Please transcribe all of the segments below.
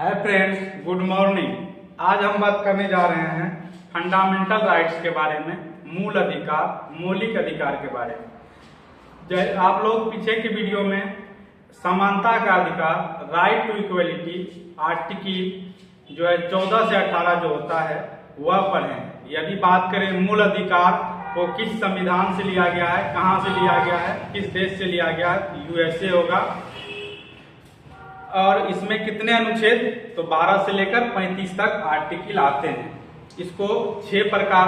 Hi friends, good morning. आज हम बात करने जा रहे हैं फंडामेंटल राइट्स के बारे में, मूल अधिकार, मौलिक अधिकार के बारे में। आप लोग पीछे के वीडियो में समानता का अधिकार, राइट टू इक्वलिटी, आर्टिकल जो है 14 से 18 जो होता है वह पढ़ें। यदि बात करें मूल अधिकार को किस संविधान से लिया गया है, कहाँ से लिया गया है, किस देश से लिया गया है, यूएसए होगा। और इसमें कितने अनुच्छेद, तो 12 से लेकर 35 तक आर्टिकल आते हैं। इसको 6 प्रकार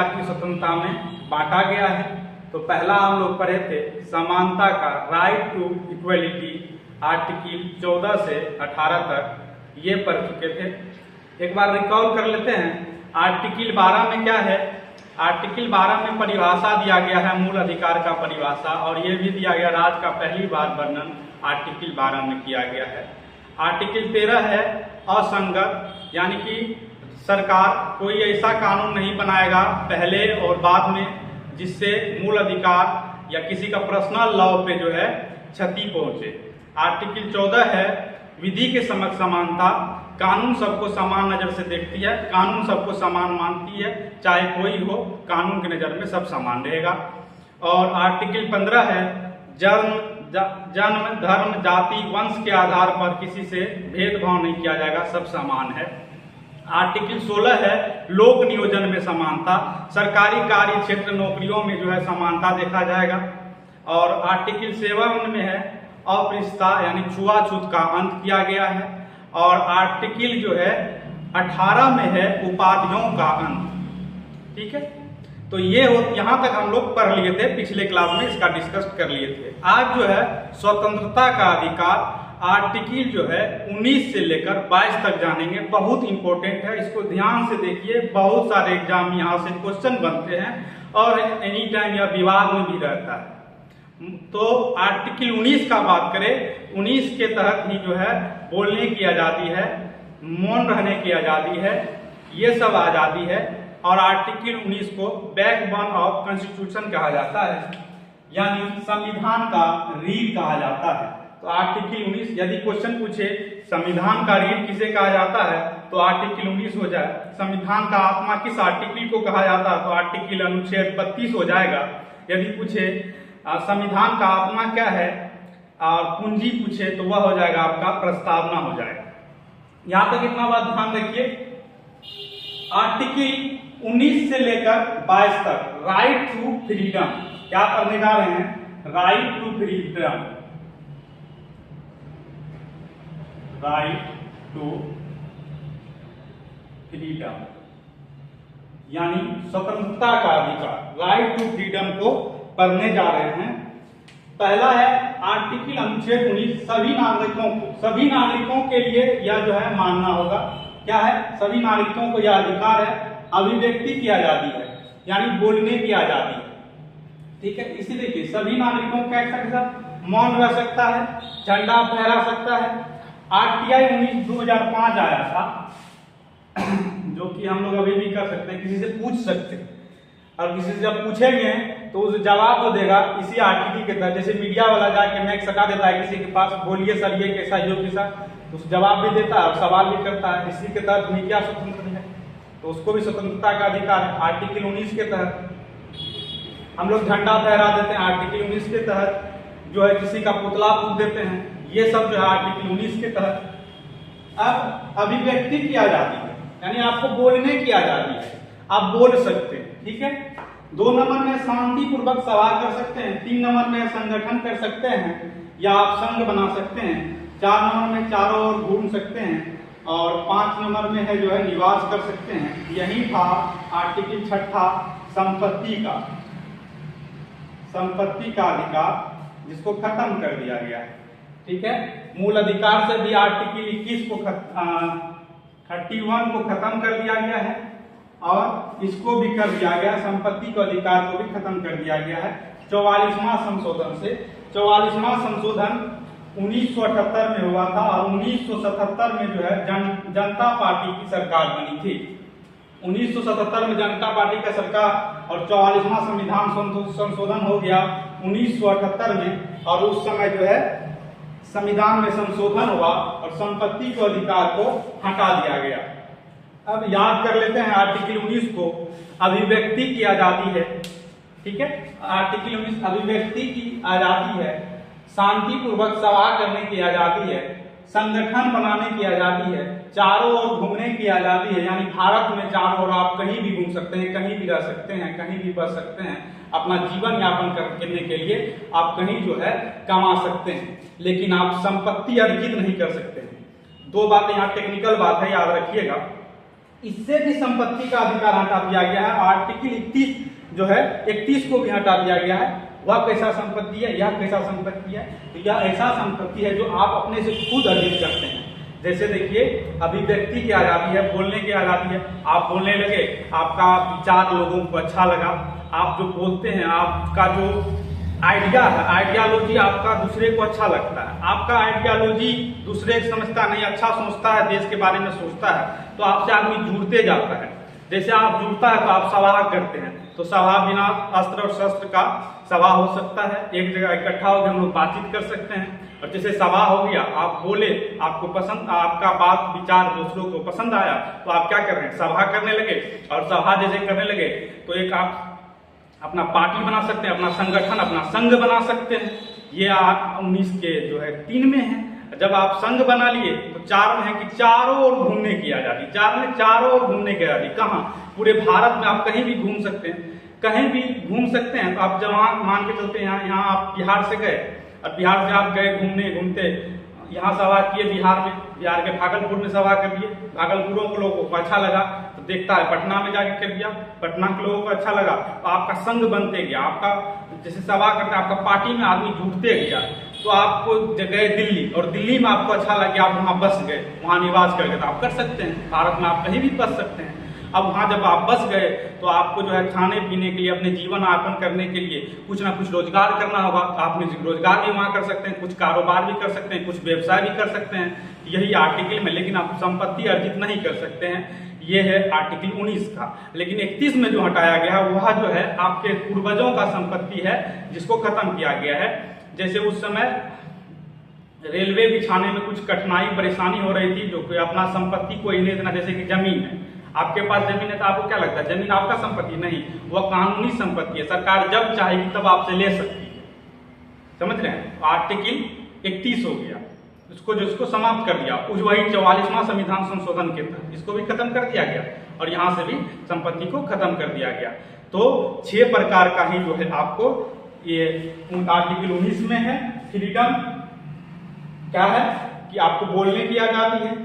की स्वतंत्रता में बांटा गया है। तो पहला हम लोग पढ़े थे समानता का, राइट टू इक्वलिटी, आर्टिकल 14 से 18 तक ये पढ़ चुके थे। एक बार रिकॉल कर लेते हैं। आर्टिकल 12 में क्या है? आर्टिकल 12 में परिभाषा दिया गया है, मूल अधिकार का परिभाषा, और ये भी दिया गया राज्य का पहली बार वर्णन आर्टिकल 12 में किया गया है। आर्टिकल 13 है असंगत, यानी कि सरकार कोई ऐसा कानून नहीं बनाएगा पहले और बाद में जिससे मूल अधिकार या किसी का पर्सनल लॉ पे जो है क्षति पहुंचे। आर्टिकल 14 है विधि के समक्ष समानता, कानून सबको समान नजर से देखती है, कानून सबको समान मानती है, चाहे कोई हो, कानून की नजर में सब समान रहेगा। और आर्टिकल 15 है जन्म, धर्म, जाति, वंश के आधार पर किसी से भेदभाव नहीं किया जाएगा, सब समान है। आर्टिकल 16 है लोक नियोजन में समानता, सरकारी कार्य क्षेत्र नौकरियों में जो है समानता देखा जाएगा। और आर्टिकल 7 में है अस्पृश्यता यानी छुआछूत का अंत किया गया है। और आर्टिकल जो है 18 में है उपाधियों का अंत। ठीक है, तो ये यहाँ तक हम लोग पढ़ लिए थे, पिछले क्लास में इसका डिस्कस कर लिए थे। आज जो है स्वतंत्रता का अधिकार, आर्टिकल जो है 19 से लेकर 22 तक जानेंगे। बहुत इंपॉर्टेंट है, इसको ध्यान से देखिए। बहुत सारे एग्जाम यहाँ से क्वेश्चन बनते हैं और एनी टाइम यह विवाद में भी रहता है। तो आर्टिकल 19 का बात करें, 19 के तहत ही जो है बोलने की आजादी है, मौन रहने की आजादी है, ये सब आजादी है। और आर्टिकल 19 को बैकबोन ऑफ कॉन्स्टिट्यूशन कहा जाता है, यानी संविधान का रीढ़ कहा जाता है। तो आर्टिकल 19, यदि क्वेश्चन पूछे संविधान का रीढ़ किसे कहा जाता है, तो आर्टिकल 19 हो जाए। संविधान का आत्मा किस आर्टिकल को कहा जाता है, तो आर्टिकल अनुच्छेद 32 हो जाएगा। यदि पूछे संविधान का आत्मा क्या है और पूंजी पूछे, तो वह हो जाएगा आपका प्रस्तावना हो जाएगा। यहां तक इतना बात ध्यान रखिए। आर्टिकल 19 से लेकर 22 तक राइट टू फ्रीडम, क्या करने जा रहे हैं? Right to freedom, right to freedom यानी स्वतंत्रता का अधिकार, राइट टू फ्रीडम को पढ़ने जा रहे हैं। पहला है आर्टिकल अनुच्छेद 19, सभी नागरिकों के लिए यह जो है मानना होगा। क्या है? सभी नागरिकों को यह अधिकार है, अभिव्यक्ति की आजादी है, यानी बोलने की आजादी है। ठीक है, इसी देखिए सभी नागरिकों का एक मौन रह सकता है, झंडा फहरा सकता है। आरटीआई 2005 आया था, जो कि हम लोग अभी भी कर सकते हैं, किसी से पूछ सकते हैं। और किसी से जब पूछेंगे तो उस जवाब तो देगा इसी आर्टिकल के तहत। जैसे मीडिया वाला जाके मैक सटा देता है किसी के पास, बोलिए सर ये कैसा, यो कैसा, तो उस जवाब भी देता है और सवाल भी करता है। इसी के तहत मीडिया स्वतंत्र है, तो उसको भी स्वतंत्रता का अधिकार है। आर्टिकल 19 के तहत हम लोग झंडा फहरा देते हैं, आर्टिकल 19 के तहत जो है किसी का पुतला फूंक देते हैं, ये सब जो है आर्टिकल 19 के तहत। अब अभिव्यक्ति की आजादी है, यानी आपको बोलने की आजादी है, आप बोल सकते हैं। ठीक है, 2 नंबर में शांतिपूर्वक सभा कर सकते हैं, 3 नंबर में संगठन कर सकते हैं या आप संघ बना सकते हैं, 4 नंबर में चारों ओर घूम सकते हैं, और 5 नंबर में है जो है निवास कर सकते हैं। यही था आर्टिकल 6 संपत्ति का अधिकार, जिसको खत्म कर दिया गया है। ठीक है, मूल अधिकार से भी आर्टिकल 21 को 31 को खत्म कर दिया गया है, और इसको भी कर दिया गया, संपत्ति के अधिकार को भी खत्म कर दिया गया है 44वां संशोधन से। 44वां संशोधन 1978 में हुआ था, और 1977 में जो है जनता पार्टी की सरकार बनी थी। 1977 में जनता पार्टी का सरकार, और 44वां संविधान संशोधन हो गया 1978 में। और उस समय जो है संविधान में संशोधन हुआ और संपत्ति के अधिकार को हटा दिया गया। अब याद कर लेते हैं आर्टिकल 19 को। अभिव्यक्ति की आजादी है, ठीक है। आर्टिकल 19 अभिव्यक्ति की आजादी है, शांतिपूर्वक सभा करने की आजादी है, संगठन बनाने की आजादी है, चारों ओर घूमने की आजादी है, यानी भारत में चारों ओर आप कहीं भी घूम सकते हैं, कहीं भी रह सकते हैं, कहीं भी बस सकते हैं, अपना जीवन यापन करने के लिए आप कहीं जो है कमा सकते हैं, लेकिन आप संपत्ति अर्जित नहीं कर सकते हैं। दो बातें यहाँ टेक्निकल बात है, याद रखिएगा। इससे भी संपत्ति का अधिकार हटा दिया गया है। आर्टिकल 31 जो है 31 को भी हटा दिया गया है। वह कैसा संपत्ति है, यह कैसा संपत्ति है? तो यह ऐसा संपत्ति है जो आप अपने से खुद अर्जित करते हैं। जैसे देखिए, अभिव्यक्ति की आजादी है, बोलने की आजादी है। आप बोलने लगे, आपका विचार लोगों को अच्छा लगा, आप जो बोलते हैं, आपका जो आइडिया है, आइडियालॉजी आपका दूसरे को अच्छा लगता है, आपका आइडियालॉजी दूसरे समझता नहीं, अच्छा सोचता है, देश के बारे में सोचता है, तो आपसे आदमी जुड़ते जाता है। जैसे आप जुड़ता है तो आप सभा करते हैं, तो सभा बिना अस्त्र और शस्त्र का सभा हो सकता है। एक जगह इकट्ठा होकर हम लोग बातचीत कर सकते हैं। और जैसे सभा हो गया, आप बोले, आपको पसंद, आपका बात विचार दूसरों को पसंद आया, तो आप क्या कर रहे हैं, सभा करने लगे। और सभा जैसे करने लगे तो एक आप अपना पार्टी बना सकते हैं, अपना संगठन, अपना संघ बना सकते हैं। ये 19 के जो है 3 में है। जब आप संघ बना लिए तो 4 में है कि चारों ओर घूमने की आजादी। 4 में चारों ओर घूमने की आजादी। कहाँ? पूरे भारत में आप कहीं भी घूम सकते हैं, कहीं भी घूम सकते हैं। तो आप जहाँ मान के चलते हैं, यहाँ आप बिहार से गए और बिहार से आप गए घूमने, घूमते यहाँ सभा किए बिहार में, बिहार के भागलपुर में सभा कर दिए, भागलपुरों के लोगों को अच्छा लगा तो देखता है पटना में जाके कर दिया, पटना के लोगों को अच्छा लगा तो आपका संघ बनते गया, आपका जैसे सभा करते आपका पार्टी में आदमी जुटते गया। तो आपको गए दिल्ली और दिल्ली में आपको अच्छा लगा, आप वहाँ बस गए, वहाँ निवास कर गए, तो आप कर सकते हैं। भारत में आप कहीं भी बस सकते हैं। अब वहाँ जब आप बस गए तो आपको जो है खाने पीने के लिए, अपने जीवन यापन करने के लिए कुछ ना कुछ रोजगार करना होगा, तो आप रोजगार भी वहाँ कर सकते हैं, कुछ कारोबार भी कर सकते हैं, कुछ व्यवसाय भी कर सकते हैं, यही आर्टिकल में। लेकिन आप संपत्ति अर्जित नहीं कर सकते हैं। ये है आर्टिकल 19 का। लेकिन 31 में जो हटाया गया है वह जो है आपके पूर्वजों का संपत्ति है, जिसको खत्म किया गया है। जैसे उस समय रेलवे बिछाने में कुछ कठिनाई परेशानी हो रही थी, जो कि अपना संपत्ति को ही नहीं देना। जैसे कि जमीन है, आपके पास जमीन है तो आपको क्या लगता है जमीन आपका संपत्ति? नहीं, वह कानूनी संपत्ति है। सरकार जब चाहेगी तब आपसे ले सकती है। समझ रहे हैं? आर्टिकल 31 हो गया, इसको जिसको समाप्त कर दिया। वही 44वां संविधान संशोधन के तहत इसको भी खत्म कर दिया गया और यहाँ से भी संपत्ति को खत्म कर दिया गया। तो 6 प्रकार का ही जो है आपको ये आर्टिकल 19 में है। फ्रीडम क्या है कि आपको बोलने की आजादी है,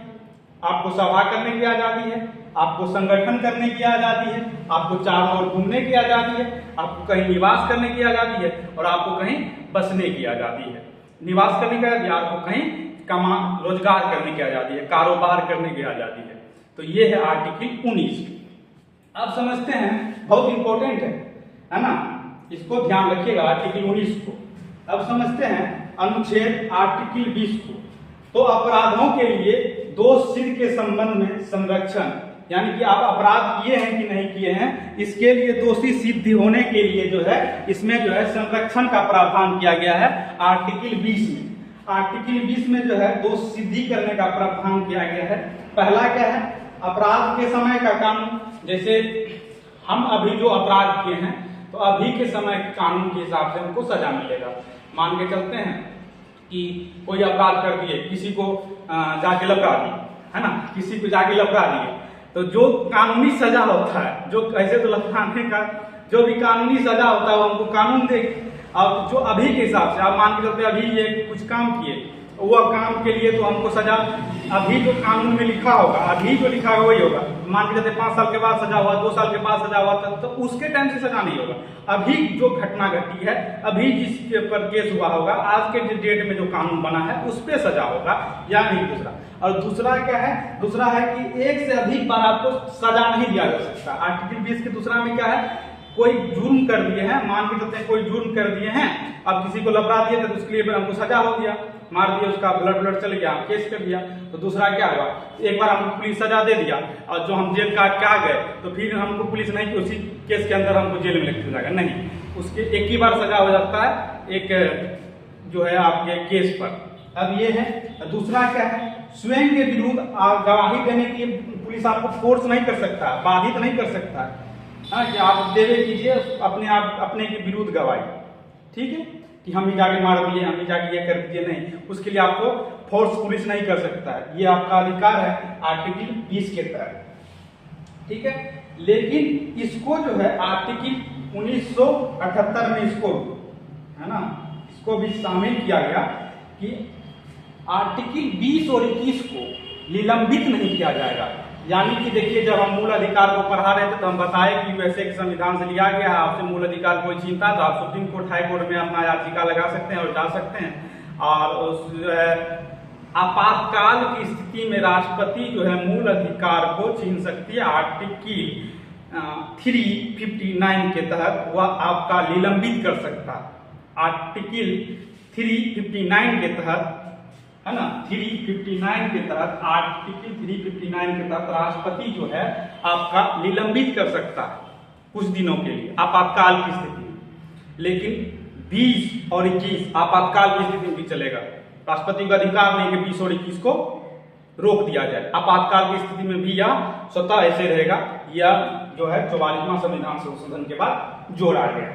आपको सभा करने की आजादी है, आपको संगठन करने की आजादी है, आपको चारों ओर घूमने की आजादी है, आपको कहीं निवास करने की आजादी है और आपको कहीं बसने की आजादी है। निवास करने की आजादी, आपको कहीं रोजगार करने की आजादी है, कारोबार करने की आजादी है। तो ये है आर्टिकल 19। अब समझते हैं, बहुत इंपॉर्टेंट है ना, इसको ध्यान रखिएगा आर्टिकल 19 को। अब समझते हैं अनुच्छेद आर्टिकल 20 को। तो अपराधों के लिए दोष सिद्ध के संबंध में संरक्षण, यानी कि आप अपराध किए हैं कि नहीं किए हैं, इसके लिए दोषी सिद्ध होने के लिए जो है इसमें जो है संरक्षण का प्रावधान किया गया है आर्टिकल 20 में। आर्टिकल 20 में जो है दोष सिद्धि करने का प्रावधान किया गया है। पहला क्या है? अपराध के समय का कानून। जैसे हम अभी जो अपराध किए हैं तो अभी के समय कानून के हिसाब से हमको सजा मिलेगा। मान के चलते हैं कि कोई अपराध कर दिए, किसी को जाके लपड़ा दिए, है ना, किसी को जाके लपड़ा दिए, तो जो कानूनी सजा होता है, जो ऐसे तो लपटाने का जो भी कानूनी सजा होता है वो हमको कानून देगी। अब जो अभी के हिसाब से आप मान के चलते अभी ये कुछ काम किए, वह काम के लिए तो हमको सजा अभी जो कानून में लिखा होगा, अभी जो लिखा होगा वही होगा। मान के चलते 5 साल के बाद सजा हुआ, 2 साल के बाद सजा हुआ, तो उसके टाइम से सजा नहीं होगा। अभी जो घटना घटी है, अभी जिसके पर केस हुआ होगा, आज के डेट में जो कानून बना है उस पर सजा होगा, या नहीं। दूसरा और दूसरा क्या है? दूसरा है कि एक से अधिक बार आपको सजा नहीं दिया जा सकता। आर्टिकल 20 के दूसरा में क्या है? कोई जुर्म कर दिए हैं, मान के चलते हैं कोई जुर्म कर दिए हैं, अब किसी को लपड़ा दिए तो उसके लिए हमको सजा हो गया, मार दिया, उसका ब्लड चल गया, केस कर दिया। तो दूसरा क्या होगा? एक बार हमको पुलिस सजा दे दिया और जो हम जेल काट के आ गए तो फिर हमको पुलिस नहीं कि उसी केस के अंदर हमको जेल में लेके जाएगा, नहीं, उसके एक ही बार सजा हो जाता है, एक जो है आपके केस पर। अब ये है। दूसरा क्या है, स्वयं के विरुद्ध गवाही देने की पुलिस आपको फोर्स नहीं कर सकता, बाधित नहीं कर सकता है कि आप देवे कीजिए अपने के विरुद्ध गवाही, ठीक है, कि हम ही जाके मार दिए, हम ही जाके ये कर दिए, नहीं, उसके लिए आपको फोर्स पुलिस नहीं कर सकता है, ये आपका अधिकार है आर्टिकल 20 के तहत, ठीक है। लेकिन इसको जो है आर्टिकल 1978 में इसको है ना, इसको भी शामिल किया गया कि आर्टिकल 20 और 21 को निलंबित नहीं किया जाएगा। यानी कि देखिए, जब हम मूल अधिकार को पढ़ा रहे थे तो हम बताए कि वैसे एक संविधान से लिया गया है, आपसे मूल अधिकार कोई छीनता तो आप सुप्रीम कोर्ट, हाई कोर्ट में अपना याचिका लगा सकते हैं और जा सकते हैं। और उस आपातकाल की स्थिति में राष्ट्रपति जो है मूल अधिकार को छीन सकती है। आर्टिकल 359 के तहत वह आपका निलंबित कर सकता है। आर्टिकल 359 के तहत, है ना, 359 के तहत, आर्टिकल 359 के तहत राष्ट्रपति जो है आपका निलंबित कर सकता है कुछ दिनों के लिए आपातकाल की स्थिति में। लेकिन 20 और 21 आपातकाल की स्थिति में भी चलेगा। राष्ट्रपति का अधिकार नहीं कि 20 और 21 को रोक दिया जाए। आपातकाल की स्थिति में भी यह स्वतः ऐसे रहेगा। यह जो है 44वां संविधान संशोधन के बाद जोड़ा गया।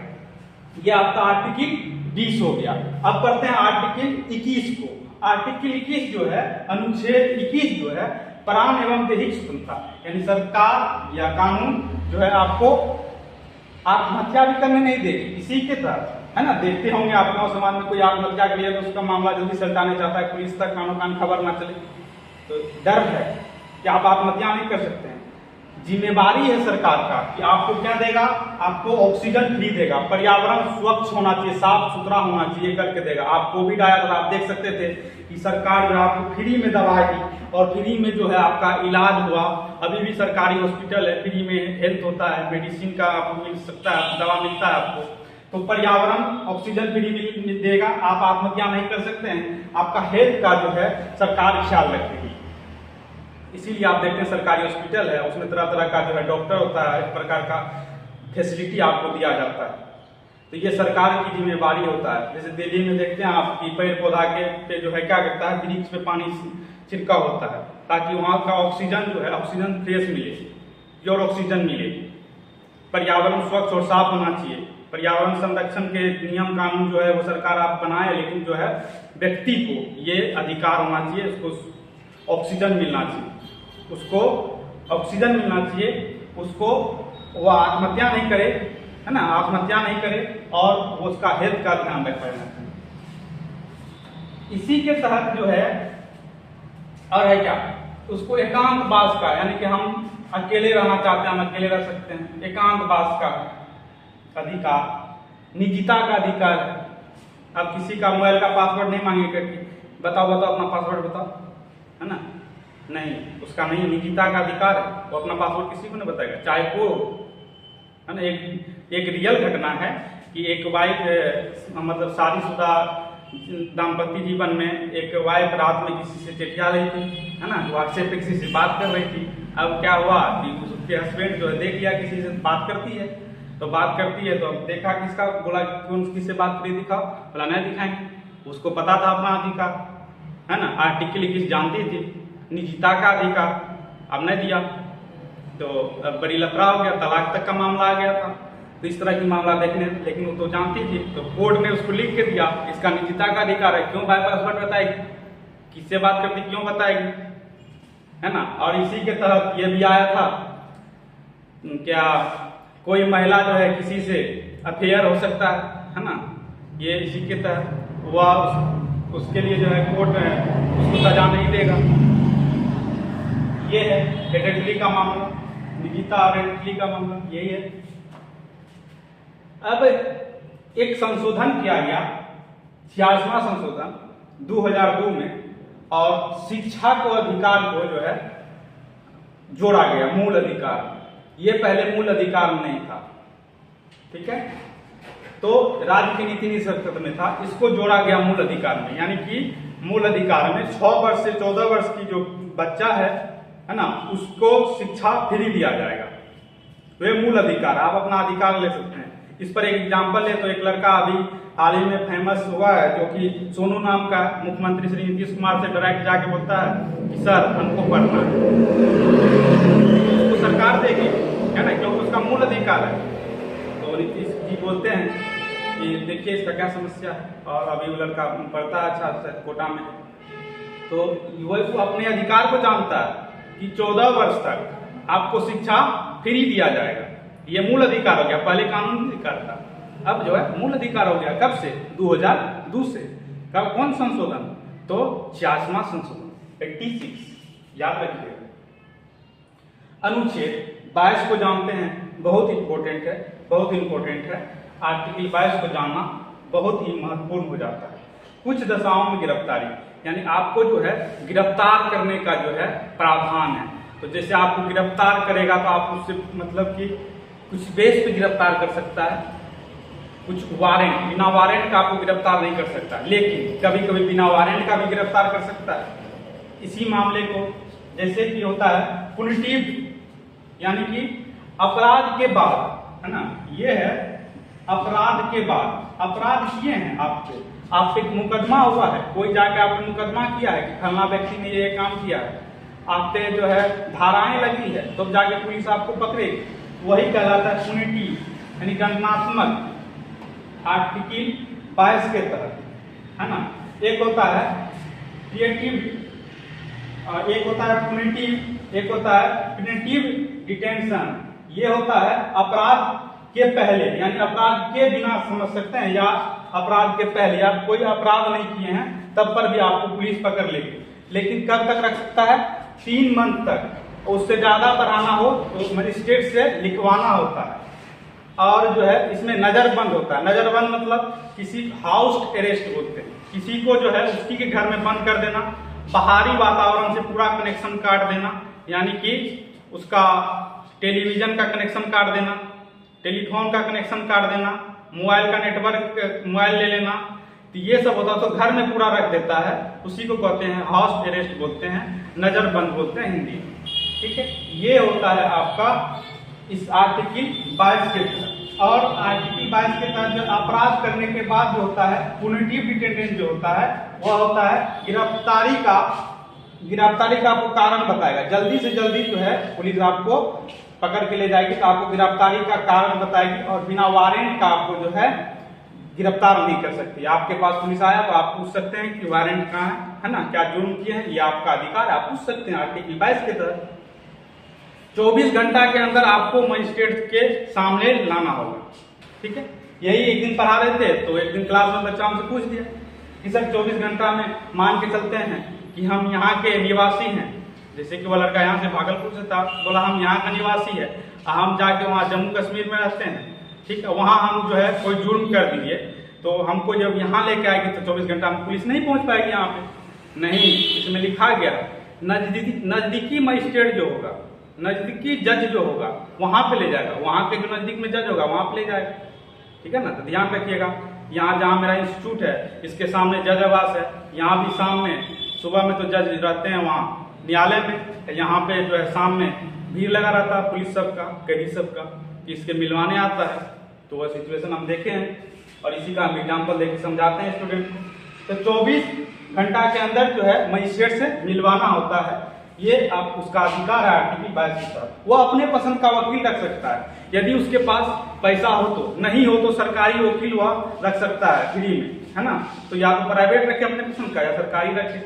यह आपका आर्टिकल 20 हो गया। अब करते हैं आर्टिकल 21 को। आर्टिकल 21 जो है, अनुच्छेद 21 जो है, प्राण एवं दैहिक स्वतंत्रता, यानी सरकार या कानून जो है आपको आत्महत्या भी करने नहीं देगी। इसी के तहत, है ना, देखते होंगे आप गाँव समाज में कोई आत्महत्या के लिए तो उसका मामला जल्दी सलटाने चाहता है, पुलिस तक कानों कान खबर ना चले, तो डर है कि आप आत्महत्या नहीं कर सकते हैं। जिम्मेवारी है सरकार का कि आपको क्या देगा, आपको ऑक्सीजन फ्री देगा, पर्यावरण स्वच्छ होना चाहिए, साफ सुथरा होना चाहिए करके देगा। आप कोविड आया तो आप देख सकते थे कि सरकार जो आपको फ्री में दवा दी और फ्री में जो है आपका इलाज हुआ। अभी भी सरकारी हॉस्पिटल है, फ्री में हेल्थ होता है, मेडिसिन का आपको मिल सकता है, दवा मिलता है आपको। तो पर्यावरण ऑक्सीजन फ्री देगा, आप आत्महत्या नहीं कर सकते हैं। आपका हेल्थ का जो है सरकार ख्याल रखेगी। इसीलिए आप देखते हैं सरकारी हॉस्पिटल है, उसमें तरह तरह का जो है डॉक्टर होता है, एक प्रकार का फैसिलिटी आपको दिया जाता है। तो ये सरकार की जिम्मेवारी होता है। जैसे दिल्ली में देखते हैं आप कि पेड़ पौधा के पे जो है क्या करता है, वृक्ष पे पानी छिड़काव होता है ताकि वहाँ का ऑक्सीजन जो है ऑक्सीजन फ्रेश मिले, प्योर ऑक्सीजन मिले। पर्यावरण स्वच्छ और साफ होना चाहिए। पर्यावरण संरक्षण के नियम कानून जो है वो सरकार आप बनाए, लेकिन जो है व्यक्ति को ये अधिकार होना चाहिए, उसको ऑक्सीजन मिलना चाहिए, उसको ऑक्सीजन मिलना चाहिए, उसको वो आत्महत्या नहीं करे, है ना, आत्महत्या नहीं करे और उसका हेल्थ का ध्यान रखना चाहिए। इसी के तहत जो है और है क्या, उसको एकांतवास का, यानी कि हम अकेले रहना चाहते हैं, हम अकेले रह सकते हैं, एकांतवास का अधिकार, निजता का अधिकार है। अब किसी का मोबाइल का पासवर्ड नहीं मांगेगा कि बताओ अपना पासवर्ड बताओ, है ना, नहीं, उसका नहीं, निजता का अधिकार है, वो अपना पासवर्ड किसी को नहीं बताएगा, चाहे वो, है ना। एक रियल घटना है कि एक वाइफ, मतलब शादीशुदा दाम्पत्य जीवन में एक वाइफ रात में किसी से चिट्ठिया रही थी, है ना, व्हाट्सएप पे किसी से बात कर रही थी। अब क्या हुआ कि उसके हस्बैंड जो है देख लिया किसी से बात करती है, तो बात करती है तो देखा किसका, बोला कौन किससे बात करी, दिखाओ, बोला नहीं दिखाएंगे। उसको पता था अपना अधिकार, है ना, आर्टिकल 21 जानती थी, निजता का अधिकार, अब नहीं दिया तो अब बड़ी लफड़ा हो गया, तलाक तक का मामला आ गया था। तो इस तरह की मामला देखने, लेकिन वो तो जानती थी, तो कोर्ट ने उसको लिख के दिया इसका निजता का अधिकार है, क्यों भाई पासवर्ड बताएगी, किससे बात करती क्यों बताएगी, है ना। और इसी के तहत ये भी आया था क्या, कोई महिला जो है किसी से अफेयर हो सकता है ना, ये इसी के तहत वह उसके लिए जो है कोर्ट उसको सजा नहीं देगा। ये है हेरेडिटरी का मामला, निजता और हेरेडिटरी का मामला यही है। अब एक संशोधन किया गया, 86वां संशोधन 2002 में, और शिक्षा को अधिकार को जो है जोड़ा गया, मूल अधिकार। ये पहले मूल अधिकार नहीं था, ठीक है, तो राज्य की नीति निषेध में था, इसको जोड़ा गया मूल अधिकार में। यानी कि मूल अधिकार में 6 वर्ष से 14 वर्ष की जो बच्चा है ना, उसको शिक्षा फ्री दिया जाएगा। तो ये मूल अधिकार, आप अपना अधिकार ले सकते हैं। इस पर एक एग्जाम्पल है, तो एक लड़का अभी हाल ही में फेमस हुआ है, जो कि सोनू नाम का मुख्यमंत्री श्री नीतीश कुमार से डायरेक्ट जाके बोलता है कि सर हमको पढ़ना है, उसको सरकार देगी, है ना, क्योंकि उसका मूल अधिकार है। तो नीतीश जी बोलते हैं कि देखिए इसका क्या समस्या है, और अभी वो लड़का पढ़ता है अच्छा कोटा में, तो वो अपने अधिकार को जानता है कि 14 वर्ष तक आपको शिक्षा फ्री दिया जाएगा। ये मूल अधिकार हो गया, पहले कानूनी अधिकार था, अब जो है मूल अधिकार हो गया। कब से? 2002 से। कब? कौन संशोधन? तो 86वां संशोधन, 86, याद रखिएगा। अनुच्छेद 22 को जानते हैं, बहुत इंपॉर्टेंट है, बहुत इंपॉर्टेंट है। आर्टिकल 22 को जानना बहुत ही महत्वपूर्ण हो जाता है। कुछ दशाओं में गिरफ्तारी, यानी आपको जो है गिरफ्तार करने का जो है प्रावधान है। तो जैसे आपको गिरफ्तार करेगा तो आप उससे मतलब कि कुछ बेस पे गिरफ्तार कर सकता है, कुछ वारंट, बिना वारंट का आपको गिरफ्तार नहीं कर सकता, लेकिन कभी कभी बिना वारंट का भी गिरफ्तार कर सकता है। इसी मामले को जैसे कि होता है पुनिटिव, यानी कि अपराध के बाद, है ना, ये है अपराध के बाद, अपराध किए हैं आप पे मुकदमा हुआ है, कोई जाके आपने मुकदमा किया है कि फलना व्यक्ति ने ये काम किया है, आप पे जो है धाराएं लगी है, तो जाके पुलिस आपको पकड़ेगी, वही कहलाता है पुनिटिव, यानी दंडात्मक आर्टिकल 22 के तहत, है ना। एक होता है क्रिएटिव, एक होता है पुनिटिव, एक होता है पुनिटिव डिटेंशन। ये होता है अपराध के पहले, यानी अपराध के बिना समझ सकते हैं, या अपराध के पहले, या कोई अपराध नहीं किए हैं तब पर भी आपको पुलिस पकड़ लेगी, लेकिन कब तक रख सकता है? 3 मंथ तक। उससे ज्यादा बढ़ाना हो तो मजिस्ट्रेट से लिखवाना होता है। और जो है इसमें नजरबंद होता है। नजरबंद मतलब किसी हाउस अरेस्ट बोलते हैं, किसी को जो है उसकी के घर में बंद कर देना, बाहरी वातावरण से पूरा कनेक्शन काट देना, यानी कि उसका टेलीविजन का कनेक्शन काट देना, टेलीफोन का कनेक्शन काट देना, मोबाइल का नेटवर्क, मोबाइल ले लेना, तो ये सब होता है। तो घर में पूरा रख देता है, उसी को कहते हैं हाउस अरेस्ट बोलते हैं, नजरबंद बोलते हैं हिंदी में, ठीक है। ये होता है आपका इस आर्टिकल 22 के तहत। और आर्टिकल 22 के तहत जो अपराध करने के बाद जो होता है पुनिटिव डिटेंशन जो होता है, वह होता है गिरफ्तारी का आपको कारण बताएगा। जल्दी से जल्दी जो है पुलिस आपको पकड़ के ले जाएगी, तो आपको गिरफ्तारी का कारण बताएगी, और बिना वारंट का आपको जो है गिरफ्तार नहीं कर सकती। आपके पास पुलिस आया तो आप पूछ सकते हैं कि वारंट कहाँ है ना, क्या जुर्म किए हैं, ये आपका अधिकार, आप पूछ सकते हैं आर्टिकल 22 के तहत। 24 घंटा के अंदर आपको मजिस्ट्रेट के सामने लाना होगा, ठीक है। यही एक दिन पढ़ा रहे थे तो एक दिन क्लास में बच्चा हमसे पूछ दिया कि सर 24 घंटा में मान के चलते हैं कि हम यहाँ के निवासी हैं, जैसे कि वो लड़का यहाँ से भागलपुर से था, बोला हम यहाँ का निवासी है, हम जाके वहाँ जम्मू कश्मीर में रहते हैं, ठीक है, वहाँ हम जो है कोई जुर्म कर दिए, तो हमको जब यहाँ लेके आएगी तो 24 घंटा में पुलिस नहीं पहुँच पाएगी यहाँ पे। नहीं, इसमें लिखा गया नजदीकी मजिस्ट्रेट जो होगा, नजदीकी जज जो होगा वहां पे ले जाएगा, वहां के जो नजदीक में जज होगा वहां पे ले जाएगा, ठीक है ना। तो ध्यान रखिएगा, यहाँ जहाँ मेरा इंस्टीट्यूट है इसके सामने जज आवास है, यहाँ भी सामने सुबह में तो जज रहते हैं वहाँ न्यायालय में, यहाँ पे जो है सामने भीड़ लगा रहता है पुलिस सबका, कैदी सबका, कि इसके मिलवाने आता है। तो वह सिचुएशन हम देखे हैं और इसी का हम एग्जाम्पल देके समझाते हैं स्टूडेंट को। तो 24 घंटा के अंदर जो है मजिस्ट्रेट से मिलवाना होता है, ये आप उसका अधिकार है आर्टिकल 22 के तहत। वो अपने पसंद का वकील रख सकता है, यदि उसके पास पैसा हो तो, नहीं हो तो सरकारी वकील वह रख सकता है फ्री में, है ना। तो या तो प्राइवेट रखे अपने पसंद का, या सरकारी रखे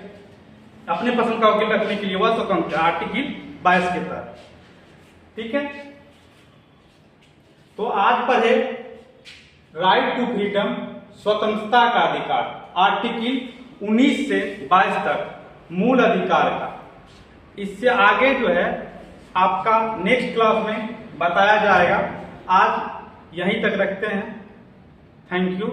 अपने पसंद का वकील रखने के लिए वह स्वतंत्र है आर्टिकल 22 के तहत, ठीक है। तो आज पढ़े राइट टू फ्रीडम, स्वतंत्रता का अधिकार, आर्टिकल 19 से 22 तक मूल अधिकार का। इससे आगे जो है आपका नेक्स्ट क्लास में बताया जाएगा। आज यहीं तक रखते हैं। Thank you.